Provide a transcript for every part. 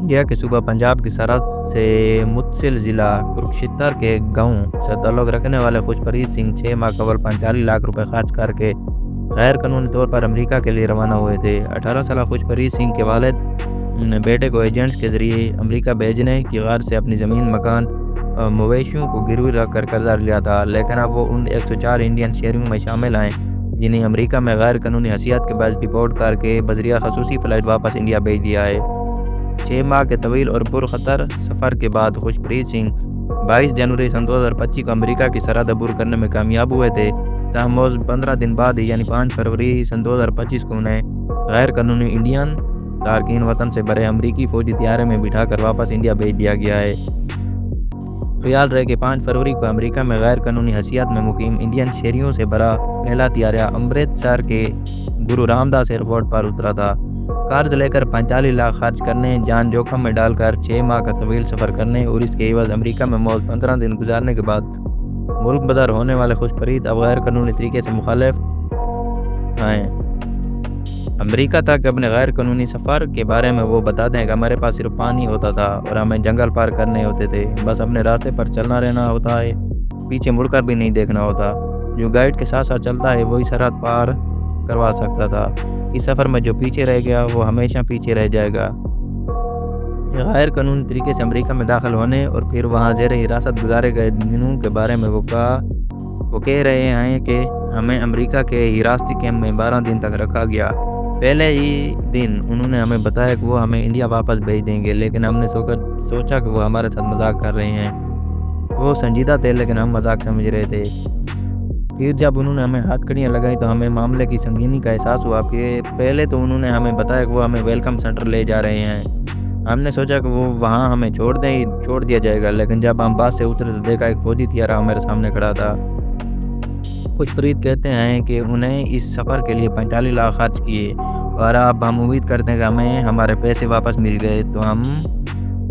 India کے صوبہ پنجاب کی سرحد سے متصل ضلع کرکشیتر کے گاؤں سے تعلق رکھنے والے خوشپریت سنگھ 6 ماہ قبل 45 لاکھ روپے خرچ کر کے غیر قانونی طور پر امریکہ کے لیے روانہ ہوئے تھے۔ 18 سالہ خوشپریت سنگھ کے والد نے بیٹے کو ایجنٹس کے ذریعے امریکہ بھیجنے کی غرض سے اپنی زمین، مکان اور مویشیوں کو گروی رکھ کر قرضہ لیا تھا، لیکن اب وہ ان 104 انڈین شہریوں میں شامل ہیں جنہیں امریکہ میں غیر قانونی حیثیت کے باعث ڈپورٹ کر کے بذریعہ خصوصی فلائٹ واپس انڈیا بھیج دیا ہے۔ 6 ماہ کے طویل اور پرخطر سفر کے بعد خوشپریت سنگھ 22 جنوری 2025 کو امریکہ کی سرحد عبور کرنے میں کامیاب ہوئے تھے، تاہم محض 15 دن بعد یعنی 5 فروری 2025 کو انہیں غیر قانونی انڈین تارکین وطن سے بھرے امریکی فوجی طیارے میں بٹھا کر واپس انڈیا بھیج دیا گیا ہے۔ خیال رہے کہ 5 فروری کو امریکہ میں غیر قانونی حیثیت میں مقیم انڈین شہریوں سے بھرا پہلا طیارہ امرتسر کے گرو رام داس ایئرپورٹ پر اترا تھا۔ قرض لے کر 45 لاکھ خرچ کرنے، جان جوخم میں ڈال کر 6 ماہ کا طویل سفر کرنے اور اس کے عوض امریکہ میں محض 15 دن گزارنے کے بعد ملک بدر ہونے والے خوشپریت اب غیر قانونی طریقے سے مخالف ہیں۔ امریکہ تک اپنے غیر قانونی سفر کے بارے میں وہ بتاتے ہیں کہ ہمارے پاس صرف پانی ہوتا تھا اور ہمیں جنگل پار کرنے ہوتے تھے، بس اپنے راستے پر چلنا رہنا ہوتا ہے، پیچھے مڑ کر بھی نہیں دیکھنا ہوتا، جو گائیڈ کے ساتھ ساتھ چلتا ہے وہی سرحد پار کروا سکتا تھا، اس سفر میں جو پیچھے رہ گیا وہ ہمیشہ پیچھے رہ جائے گا۔ غیر قانونی طریقے سے امریکہ میں داخل ہونے اور پھر وہاں زیر حراست گزارے گئے دنوں کے بارے میں وہ کہہ رہے ہیں کہ ہمیں امریکہ کے حراستی کیمپ میں 12 دن تک رکھا گیا۔ پہلے ہی دن انہوں نے ہمیں بتایا کہ وہ ہمیں انڈیا واپس بھیج دیں گے، لیکن ہم نے سوچا کہ وہ ہمارے ساتھ مذاق کر رہے ہیں۔ وہ سنجیدہ تھے لیکن ہم مذاق سمجھ رہے تھے۔ پھر جب انہوں نے ہمیں ہاتھ کڑیاں لگائیں تو ہمیں معاملے کی سنگینی کا احساس ہوا۔ پہلے تو انہوں نے ہمیں بتایا کہ وہ ہمیں ویلکم سینٹر لے جا رہے ہیں۔ ہم نے سوچا کہ وہ وہاں ہمیں چھوڑ دیا جائے گا، لیکن جب ہم بس سے اترے تو دیکھا ایک فوجی طیارہ ہمارے سامنے کھڑا تھا۔ خوشپریت کہتے ہیں کہ انہیں اس سفر کے لیے 45 لاکھ خرچ کیے اور اب ہم امید کرتے ہیں کہ ہمیں ہمارے پیسے واپس مل گئے تو ہم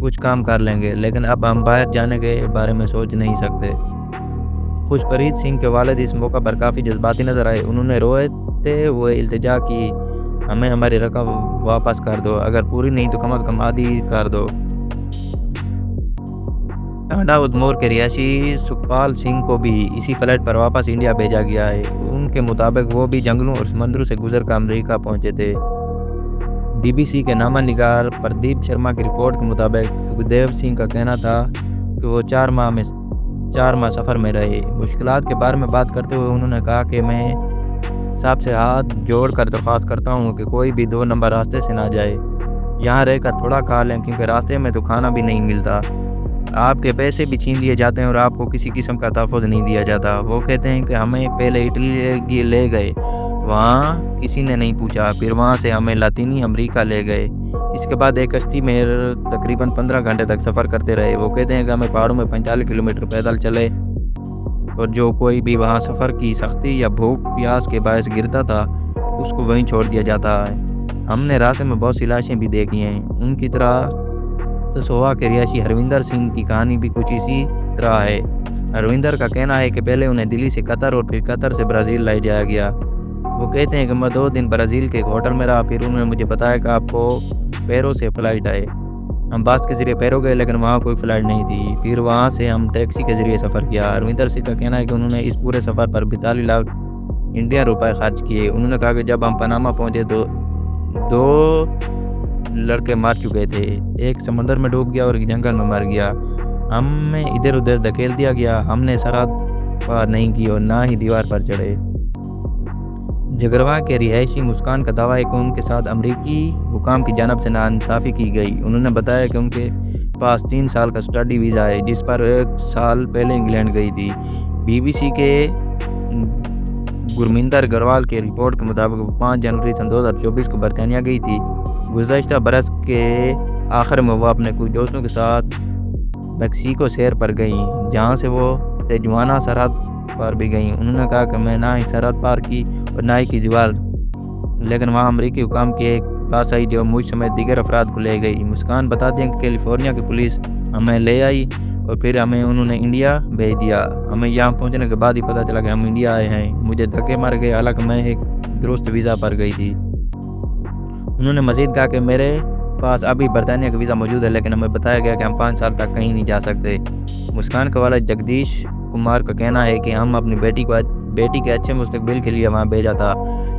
کچھ کام کر لیں گے، لیکن اب ہم باہر جانے کے بارے میں سوچ نہیں سکتے۔ خوشپریت سنگھ کے والد اس موقع پر کافی جذباتی نظر آئے۔ انہوں نے روتے ہوئے التجا کی، ہمیں ہماری رقم واپس کر دو، اگر پوری نہیں تو کم از کم آدھی کر دو۔ ٹانڈا ادمور کے رہائشی سکھپال سنگھ کو بھی اسی فلائٹ پر واپس انڈیا بھیجا گیا ہے۔ ان کے مطابق وہ بھی جنگلوں اور سمندروں سے گزر کر امریکہ پہنچے تھے۔ بی بی سی کے نامہ نگار پردیپ شرما کی رپورٹ کے مطابق سکھدیو سنگھ کا کہنا تھا کہ وہ 4 ماہ سفر میں رہے۔ مشکلات کے بارے میں بات کرتے ہوئے انہوں نے کہا کہ میں سب سے ہاتھ جوڑ کر درخواست کرتا ہوں کہ کوئی بھی 2 نمبر راستے سے نہ جائے، یہاں رہ کر تھوڑا کھا لیں کیونکہ راستے میں تو کھانا بھی نہیں ملتا، آپ کے پیسے بھی چھین لیے جاتے ہیں اور آپ کو کسی قسم کا تحفظ نہیں دیا جاتا۔ وہ کہتے ہیں کہ ہمیں پہلے اٹلی لے گئے، وہاں کسی نے نہیں پوچھا، پھر وہاں سے ہمیں لاطینی امریکہ لے گئے، اس کے بعد ایک کشتی میں تقریباً 15 گھنٹے تک سفر کرتے رہے۔ وہ کہتے ہیں کہ ہمیں پہاڑوں میں 45 کلومیٹر پیدل چلے اور جو کوئی بھی وہاں سفر کی سختی یا بھوک پیاس کے باعث گرتا تھا اس کو وہیں چھوڑ دیا جاتا ہے۔ ہم نے راستے میں بہت سی لاشیں بھی دیکھی ہیں۔ ان کی طرح تسوا کے رہائشی ہروندر سنگھ کی کہانی بھی کچھ اسی طرح ہے۔ ہروندر کا کہنا ہے کہ پہلے انہیں دلی سے قطر اور پھر قطر سے برازیل لے جایا گیا۔ وہ کہتے ہیں کہ میں 2 دن برازیل کے ایک ہوٹل میں رہا، پھر انہوں نے مجھے بتایا کہ آپ کو پیرو سے فلائٹ ہے۔ ہم بس کے ذریعے پیرو گئے لیکن وہاں کوئی فلائٹ نہیں تھی، پھر وہاں سے ہم ٹیکسی کے ذریعے سفر کیا۔ ہروندر سنگھ کا کہنا ہے کہ انہوں نے اس پورے سفر پر 42 لاکھ انڈین روپے خرچ کیے۔ انہوں نے کہا کہ جب ہم پاناما پہنچے تو 2 لڑکے مر چکے تھے، ایک سمندر میں ڈوب گیا اور ایک جنگل میں مر گیا، ہمیں ادھر ادھر دھکیل دیا گیا، ہم نے سرحد پار نہیں کی اور نہ ہی دیوار پر چڑھے۔ جگروا کے رہائشی مسکان کا دعویٰ ہے کہ ان کے ساتھ امریکی حکام کی جانب سے ناانصافی کی گئی۔ انہوں نے بتایا کہ ان کے پاس 3 سال کا اسٹڈی ویزا ہے جس پر 1 سال پہلے انگلینڈ گئی تھی۔ بی بی سی کے گرمیندر گروال کے رپورٹ کے مطابق وہ 5 جنوری 2024 کو برطانیہ گئی تھی۔ گزشتہ برس کے آخر میں وہ اپنے کچھ دوستوں کے ساتھ میکسیکو سیر پر گئیں جہاں سے وہ تیجوانا سرحد پر بھی گئیں۔ انہوں نے کہا کہ میں نہ ہی سرحد پار کی اور نہ ہی کی دیوار، لیکن وہاں امریکی حکام کی ایک بس آئی جو مجھ سمیت دیگر افراد کو لے گئی۔ مسکان بتاتے ہیں کہ کیلیفورنیا کی پولیس ہمیں لے آئی اور پھر ہمیں انہوں نے انڈیا بھیج دیا۔ ہمیں یہاں پہنچنے کے بعد ہی پتہ چلا کہ ہم انڈیا آئے ہیں، مجھے دھکے مار گئے حالانکہ میں ایک درست ویزا پر گئی تھی۔ انہوں نے مزید کہا کہ میرے پاس ابھی برطانیہ کا ویزا موجود ہے، لیکن ہمیں بتایا گیا کہ ہم 5 سال تک کہیں نہیں جا سکتے۔ مسکان کا والد جگدیش کمار کا کہنا ہے کہ ہم اپنی بیٹی کے اچھے مستقبل کے لیے وہاں بھیجا تھا،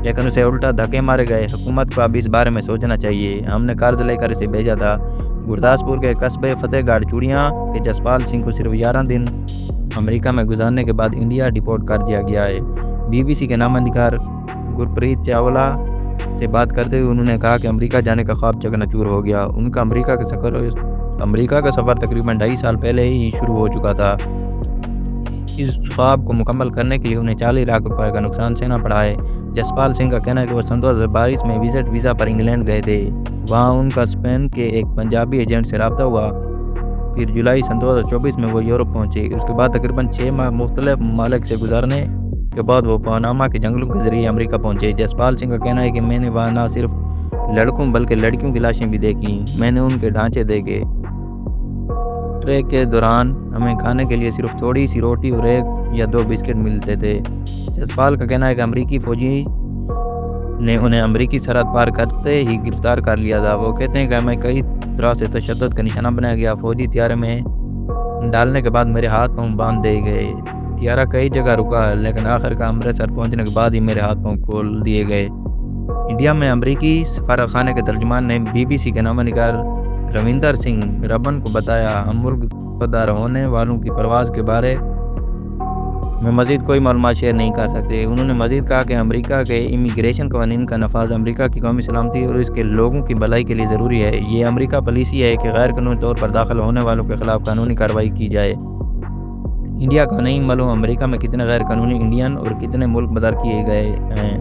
لیکن اسے الٹا دھکے مارے گئے۔ حکومت کو اب اس بارے میں سوچنا چاہیے۔ ہم نے قرض لے کر اسے بھیجا تھا۔ گرداسپور کے قصبے فتح گڑھ چوڑیاں کے جسپال سنگھ کو صرف 11 دن امریکہ میں گزارنے کے بعد انڈیا ڈیپورٹ کر دیا گیا ہے۔ BBC کے نامہ نگار گرپریت چاولہ سے بات کرتے ہوئے انہوں نے کہا کہ امریکہ جانے کا خواب چکنا چور ہو گیا۔ ان کا امریکہ کا سفر تقریباً 2.5 سال پہلے ہی شروع ہو چکا تھا۔ اس خواب کو مکمل کرنے کے لیے انہیں 40 لاکھ روپے کا نقصان سہنا پڑا ہے۔ جسپال سنگھ کا کہنا ہے کہ وہ سن 2022 میں وزٹ ویزا پر انگلینڈ گئے تھے۔ وہاں ان کا اسپین کے ایک پنجابی ایجنٹ سے رابطہ ہوا۔ پھر جولائی سن 2024 میں وہ یورپ پہنچے۔ اس کے بعد تقریباً 6 ماہ مختلف ممالک سے گزارنے کے بعد وہ پاناما کے جنگلوں کے ذریعے امریکہ پہنچے۔ جسپال سنگھ کا کہنا ہے کہ میں نے وہاں نہ صرف لڑکوں بلکہ لڑکیوں کی لاشیں بھی دیکھیں۔ میں نے ان کے ڈھانچے دیکھے۔ ٹریک کے دوران ہمیں کھانے کے لیے صرف تھوڑی سی روٹی اور 1 یا 2 بسکٹ ملتے تھے۔ جسپال کا کہنا ہے کہ امریکی فوجی نے انہیں امریکی سرحد پار کرتے ہی گرفتار کر لیا تھا۔ وہ کہتے ہیں کہ ہمیں کئی طرح سے تشدد کا نشانہ بنایا گیا۔ فوجی طیارے میں ڈالنے کے بعد میرے ہاتھ پاؤں باندھ دیے گئے۔ طیارہ کئی جگہ رکا لیکن آخر کا امرتسر پہنچنے کے بعد ہی میرے ہاتھ پاؤں کھول دیے گئے۔ انڈیا میں امریکی سفارت خانے کے ترجمان نے BBC کے نامہ نگار روندر سنگھ ربن کو بتایا، ہم ملک بدر ہونے والوں کی پرواز کے بارے میں مزید کوئی معلومات شیئر نہیں کر سکتے۔ انہوں نے مزید کہا کہ امریکہ کے امیگریشن قوانین کا نفاذ امریکہ کی قومی سلامتی اور اس کے لوگوں کی بھلائی کے لیے ضروری ہے۔ یہ امریکہ پالیسی ہے کہ غیر قانونی طور پر داخل ہونے والوں کے خلاف قانونی کارروائی کی جائے۔ انڈیا کا نہیں معلوم امریکہ میں کتنے غیر قانونی انڈین اور کتنے ملک بدر کیے گئے ہیں۔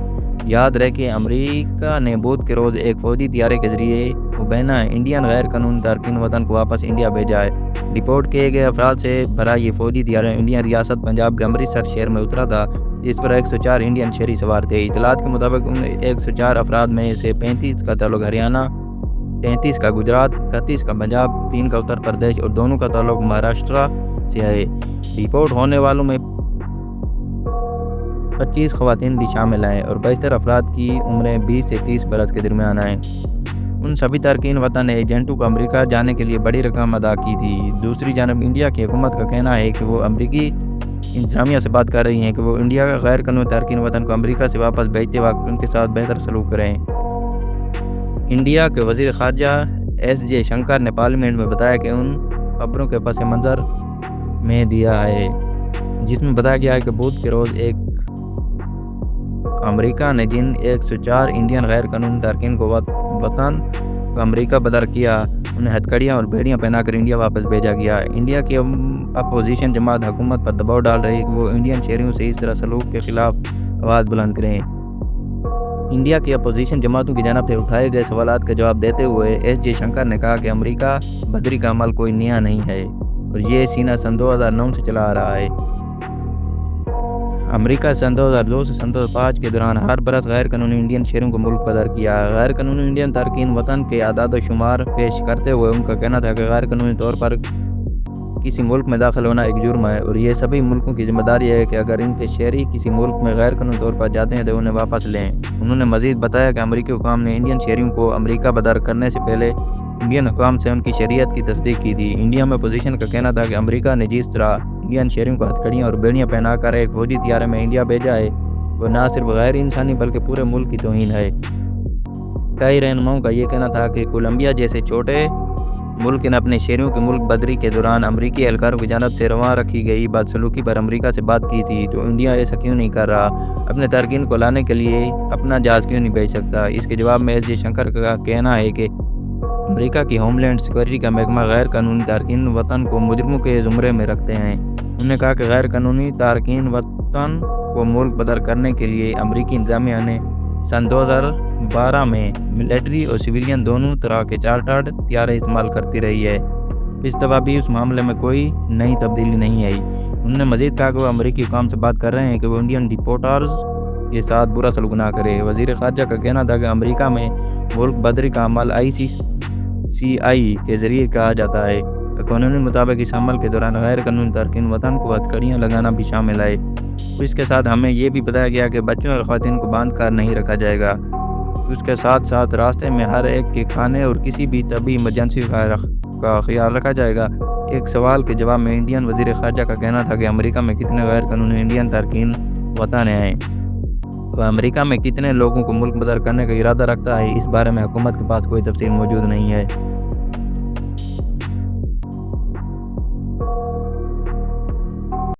یاد رہے کہ امریکہ نے بدھ کے روز ایک فوجی طیارے کے ذریعے مبینہ انڈین غیر قانونی تارکین وطن کو واپس انڈیا بھیجا ہے۔ ڈیپورٹ کیے گئے افراد سے بھرا یہ فوجی طیارہ انڈین ریاست پنجاب کے امرتسر شہر میں اترا تھا، جس پر 104 انڈین شہری سوار تھے۔ اطلاعات کے مطابق ان 104 افراد میں سے 35 کا تعلق ہریانہ، 33 کا گجرات، 31 کا پنجاب، 3 کا اتر پردیش اور دونوں کا تعلق مہاراشٹرا سے ہے۔ ڈیپورٹ ہونے والوں میں 25 خواتین بھی شامل ہیں اور 72 افراد کی عمریں 20 سے 30 برس کے درمیان ہیں۔ ان سبھی تارکین وطن نے ایجنٹوں کو امریکہ جانے کے لیے بڑی رقم ادا کی تھی۔ دوسری جانب انڈیا کی حکومت کا کہنا ہے کہ وہ امریکی انتظامیہ سے بات کر رہی ہیں کہ وہ انڈیا کا غیر قانونی تارکین وطن کو امریکہ سے واپس بھیجتے وقت ان کے ساتھ بہتر سلوک کریں۔ انڈیا کے وزیر خارجہ S.J. شنکر نے پارلیمنٹ میں بتایا کہ ان خبروں کے پس منظر میں دیا ہے جس میں بتایا گیا ہے کہ بدھ کے روز ایک امریکہ نے جن 104 انڈین غیر قانونی تارکین کو وطن کو امریکہ بدر کیا، انہیں ہتھکڑیاں اور بیڑیاں پہنا کر انڈیا واپس بھیجا گیا۔ انڈیا کی اپوزیشن جماعت حکومت پر دباؤ ڈال رہی ہے کہ وہ انڈین شہریوں سے اس طرح سلوک کے خلاف آواز بلند کریں۔ انڈیا کی اپوزیشن جماعتوں کی جانب سے اٹھائے گئے سوالات کا جواب دیتے ہوئے S.J. شنکر نے کہا کہ امریکہ بدری کا عمل کوئی نیا نہیں ہے اور یہ سینہ سن 2009 سے چلا آ رہا ہے۔ امریکہ سن 2002 سے سن 2005 کے دوران ہر برس غیر قانونی انڈین شہریوں کو ملک بدر کیا۔ غیر قانونی انڈین تارکین وطن کے اعداد و شمار پیش کرتے ہوئے ان کا کہنا تھا کہ غیر قانونی طور پر کسی ملک میں داخل ہونا ایک جرم ہے اور یہ سبھی ملکوں کی ذمہ داری ہے کہ اگر ان کے شہری کسی ملک میں غیر قانونی طور پر جاتے ہیں تو انہیں واپس لیں۔ انہوں نے مزید بتایا کہ امریکی حکام نے انڈین شہریوں کو امریکہ بدر کرنے سے پہلے انڈین حکام سے ان کی شہریت کی تصدیق کی تھی۔ انڈیا میں اپوزیشن کا کہنا تھا کہ امریکہ نے جس طرح انڈین شہریوں کو ہتھکڑیاں اور بیڑیاں پہنا کر ایک فوجی طیارے میں انڈیا بھیجا ہے وہ نہ صرف غیر انسانی بلکہ پورے ملک کی توہین ہے۔ کئی رہنماؤں کا یہ کہنا تھا کہ کولمبیا جیسے چھوٹے ملک نے اپنے شہریوں کی ملک بدری کے دوران امریکی اہلکاروں کی جانب سے رواں رکھی گئی بدسلوکی پر امریکہ سے بات کی تھی، تو انڈیا ایسا کیوں نہیں کر رہا؟ اپنے تارکین کو لانے کے لیے اپنا جہاز کیوں نہیں بھیج سکتا؟ اس کے جواب میں S.J. شنکر کا کہنا ہے کہ امریکہ کی ہوم لینڈ سیکورٹی کا محکمہ غیر قانونی تارکین وطن کو مجرموں کے زمرے میں رکھتے ہیں۔ انہوں نے کہا کہ غیر قانونی تارکین وطن کو ملک بدر کرنے کے لیے امریکی انتظامیہ نے سن 2012 میں ملٹری اور سویلین دونوں طرح کے چارٹرڈ طیارے استعمال کرتی رہی ہے۔ اس دفعہ بھی اس معاملے میں کوئی نئی تبدیلی نہیں آئی۔ انہوں نے مزید کہا کہ وہ امریکی حکام سے بات کر رہے ہیں کہ وہ انڈین ڈیپورٹرز کے ساتھ برا سلوک نہ کرے۔ وزیر خارجہ کا کہنا تھا کہ امریکہ میں ملک بدری کا عمل ICCI کے ذریعے کہا جاتا ہے۔ قانون مطابق اس عمل کے دوران غیر قانونی تارکین وطن کو ہتھکڑیاں لگانا بھی شامل ہے۔ اس کے ساتھ ہمیں یہ بھی بتایا گیا کہ بچوں اور خواتین کو باندھ کر نہیں رکھا جائے گا۔ اس کے ساتھ ساتھ راستے میں ہر ایک کے کھانے اور کسی بھی طبی ایمرجنسی کا خیال رکھا جائے گا۔ ایک سوال کے جواب میں انڈین وزیر خارجہ کا کہنا تھا کہ امریکہ میں کتنے غیر قانونی انڈین تارکین وطن ہیں۔ امریکہ میں کتنے لوگوں کو ملک بدر کرنے کا ارادہ رکھتا ہے، اس بارے میں حکومت کے پاس کوئی تفصیل موجود نہیں ہے۔